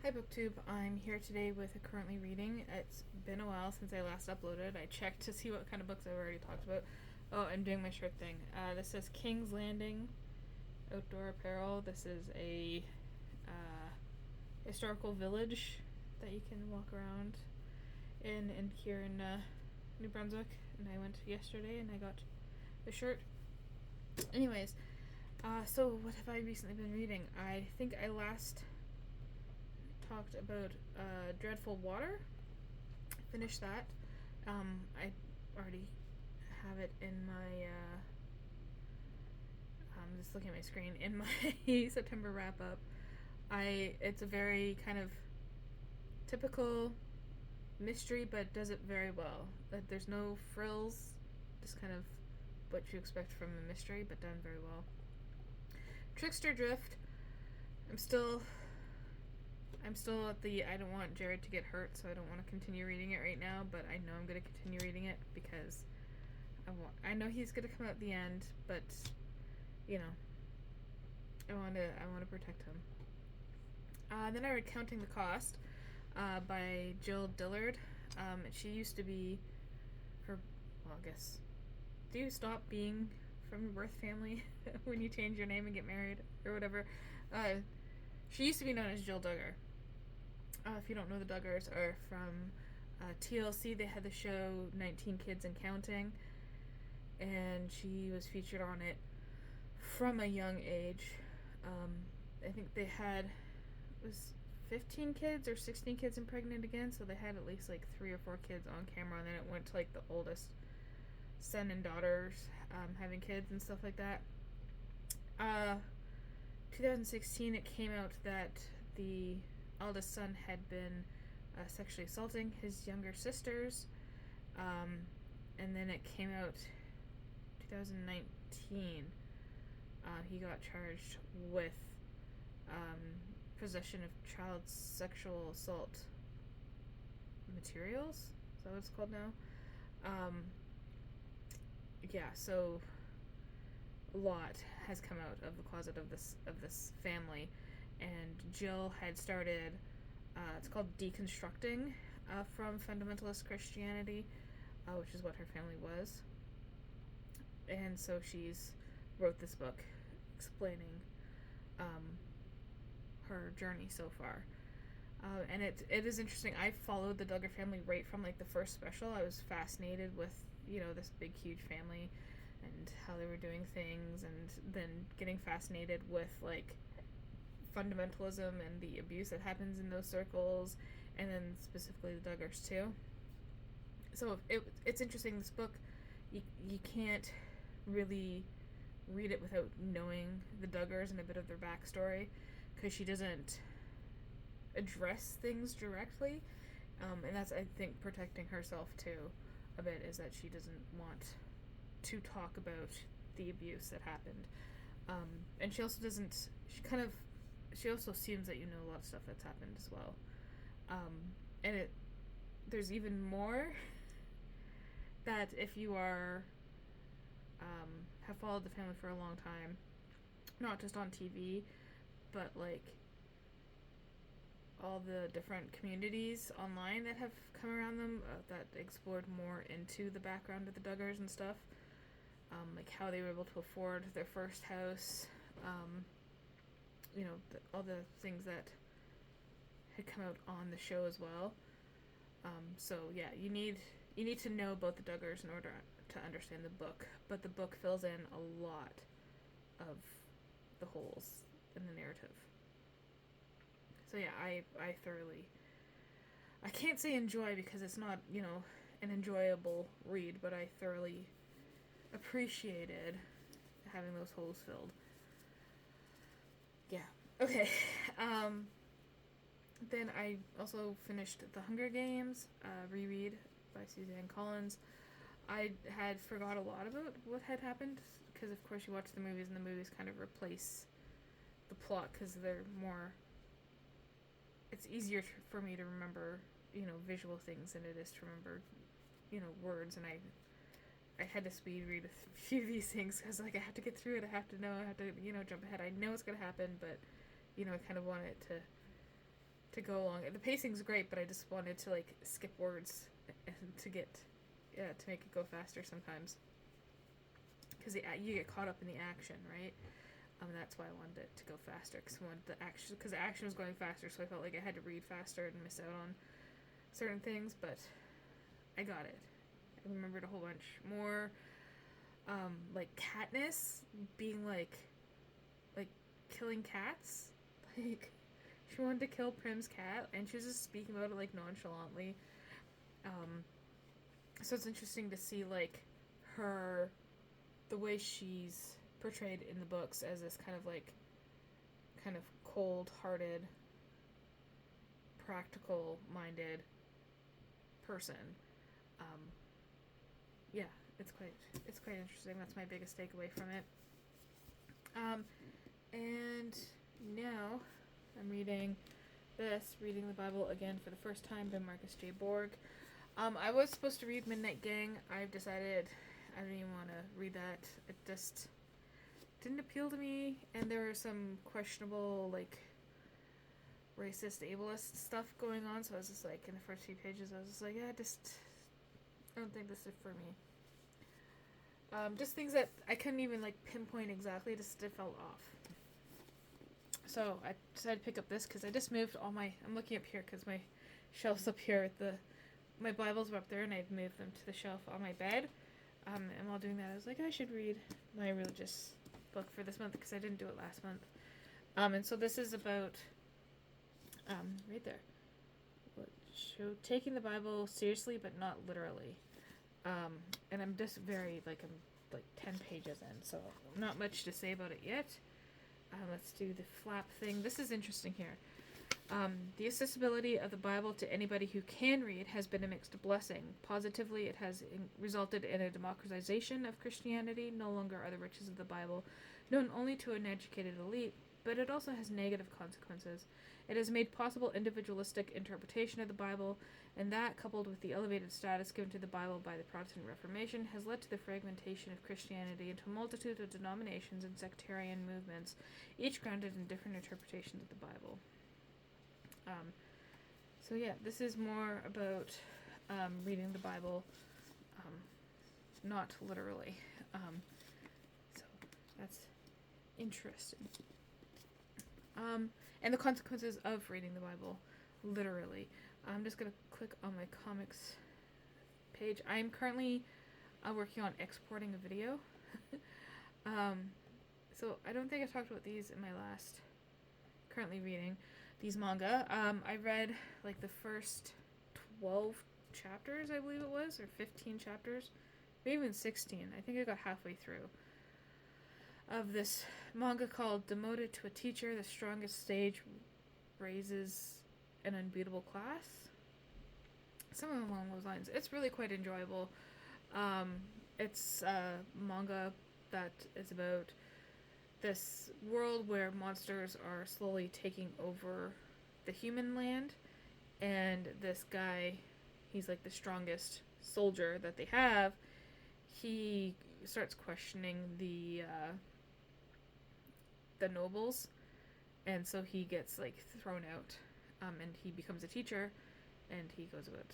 Hi BookTube, I'm here today with a currently reading. It's been a while since I last uploaded. I checked to see what kind of books I've already talked about. Oh, I'm doing my shirt thing. This is King's Landing Outdoor Apparel. This is a historical village that you can walk around in here in New Brunswick. And I went yesterday and I got the shirt. Anyways, so what have I recently been reading? I think I last talked about DreadfulWater. Finished that. I already have it in my I'm just looking at my screen in my September wrap up. It's a very kind of typical mystery, but does it very well. There's no frills, just kind of what you expect from a mystery, but done very well. Trickster Drift. I'm still at the I don't want Jared to get hurt, so I don't want to continue reading it right now, but I know I'm going to continue reading it because I know he's going to come out at the end, but you know, I want to protect him. Then I read Counting the Cost by Dillard. She used to be her, well, I guess, do you stop being from your birth family when you change your name and get married or whatever? She used to be known as Jill Duggar. If you don't know, the Duggars are from TLC. They had the show 19 Kids and Counting, and she was featured on it from a young age. I think they had, it was 15 kids or 16 kids and pregnant again, so they had at least like 3 or 4 kids on camera, and then it went to like the oldest son and daughters having kids and stuff like that. 2016 it came out that the eldest son had been sexually assaulting his younger sisters, and then it came out 2019 he got charged with possession of child sexual assault materials. Is that what it's called now? Yeah, so a lot has come out of the closet of this family, and Jill had started it's called Deconstructing from Fundamentalist Christianity, which is what her family was, and so she's wrote this book explaining her journey so far. And it is interesting. I followed the Duggar family right from like the first special. I was fascinated with, this big huge family and how they were doing things, and then getting fascinated with like fundamentalism and the abuse that happens in those circles, and then specifically the Duggars too. So it's interesting. This book, you can't really read it without knowing the Duggars and a bit of their backstory, because she doesn't address things directly, and that's, I think, protecting herself too a bit, is that she doesn't want to talk about the abuse that happened, and she also doesn't. She also assumes that you know a lot of stuff that's happened as well, and there's even more that if you are have followed the family for a long time, not just on TV, but like all the different communities online that have come around them that explored more into the background of the Duggars and stuff, like how they were able to afford their first house, all the things that had come out on the show as well. So yeah, you need to know about the Duggars in order to understand the book, but the book fills in a lot of the holes in the narrative. So yeah, I thoroughly, I can't say enjoy because it's not, an enjoyable read, but I thoroughly appreciated having those holes filled. Yeah. Okay. Then I also finished The Hunger Games, reread by Suzanne Collins. I had forgot a lot about what had happened, because of course you watch the movies and the movies kind of replace the plot because they're more, it's easier for me to remember, visual things than it is to remember, words, and I had to speed read a few of these things because I have to get through it. I have to know. I have to, jump ahead. I know it's gonna happen, but, I kind of want it to go along. The pacing's great, but I just wanted to like skip words and to make it go faster sometimes. Because you get caught up in the action, right? That's why I wanted it to go faster, because the action was going faster, so I felt like I had to read faster and miss out on certain things, but I got it. I remembered a whole bunch more, like Katniss being like killing cats, like she wanted to kill Prim's cat, and she was just speaking about it like nonchalantly. So it's interesting to see like the way she's portrayed in the books as this kind of cold-hearted, practical-minded person. Yeah, it's quite interesting. That's my biggest takeaway from it. And now I'm reading the Bible again for the first time by Marcus J. Borg. I was supposed to read Midnight Gang. I've decided I don't even want to read that. It just didn't appeal to me, and there were some questionable, like, racist, ableist stuff going on, so I was just like, in the first few pages, I was just like, I don't think this is for me. Just things that I couldn't even, like, pinpoint exactly, it felt off. So I decided to pick up this, because I just moved I'm looking up here, because my shelf's up here, my Bibles were up there, and I'd moved them to the shelf on my bed, and while doing that, I was like, I should read my religious book for this month, because I didn't do it last month. And so this is about, right there, taking the Bible seriously, but not literally. And I'm just I'm like 10 pages in, so not much to say about it yet. Let's do the flap thing. This is interesting here. The accessibility of the Bible to anybody who can read has been a mixed blessing. Positively, it has resulted in a democratization of Christianity. No longer are the riches of the Bible known only to an educated elite, but it also has negative consequences. It has made possible individualistic interpretation of the Bible, and that, coupled with the elevated status given to the Bible by the Protestant Reformation, has led to the fragmentation of Christianity into a multitude of denominations and sectarian movements, each grounded in different interpretations of the Bible. So yeah, this is more about reading the Bible, not literally. So that's interesting. And the consequences of reading the Bible literally. I'm just going to click on my comics page. I'm currently working on exporting a video. So I don't think I talked about these in my last currently reading. These manga. I read like the first 12 chapters, I believe it was, or 15 chapters, maybe even 16. I think I got halfway through of this manga called Demoted to a Teacher. The strongest stage raises an unbeatable class. Something along those lines. It's really quite enjoyable. It's a manga that is about this world where monsters are slowly taking over the human land, and this guy, he's like the strongest soldier that they have. He starts questioning the nobles, and so he gets like thrown out, and he becomes a teacher, and he goes about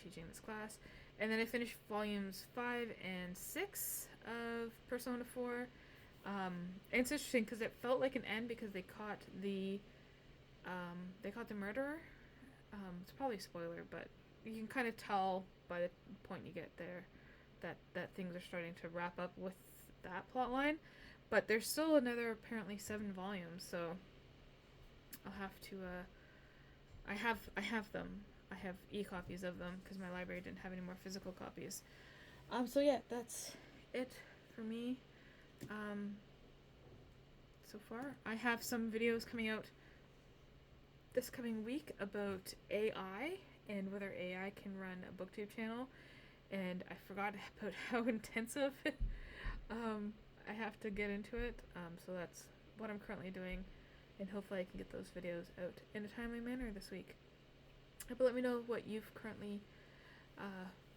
teaching this class. And then I finished volumes 5 and 6 of Persona 4. And it's interesting because it felt like an end because they caught the murderer. It's probably a spoiler, but you can kind of tell by the point you get there that things are starting to wrap up with that plot line. But there's still another apparently 7 volumes, so I'll have to. I have them. I have e-copies of them because my library didn't have any more physical copies. So yeah, that's it for me. So far, I have some videos coming out this coming week about AI and whether AI can run a booktube channel, and I forgot about how intensive I have to get into it, so that's what I'm currently doing, and hopefully I can get those videos out in a timely manner this week. But let me know what you've currently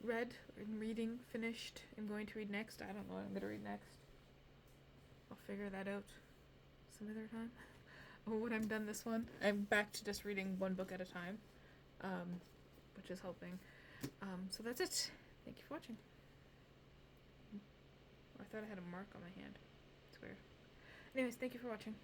read, reading, finished, and going to read next. I don't know what I'm going to read next. I'll figure that out some other time. when I'm done this one. I'm back to just reading one book at a time, which is helping. So that's it. Thank you for watching. I thought I had a mark on my hand. It's weird. Anyways, thank you for watching.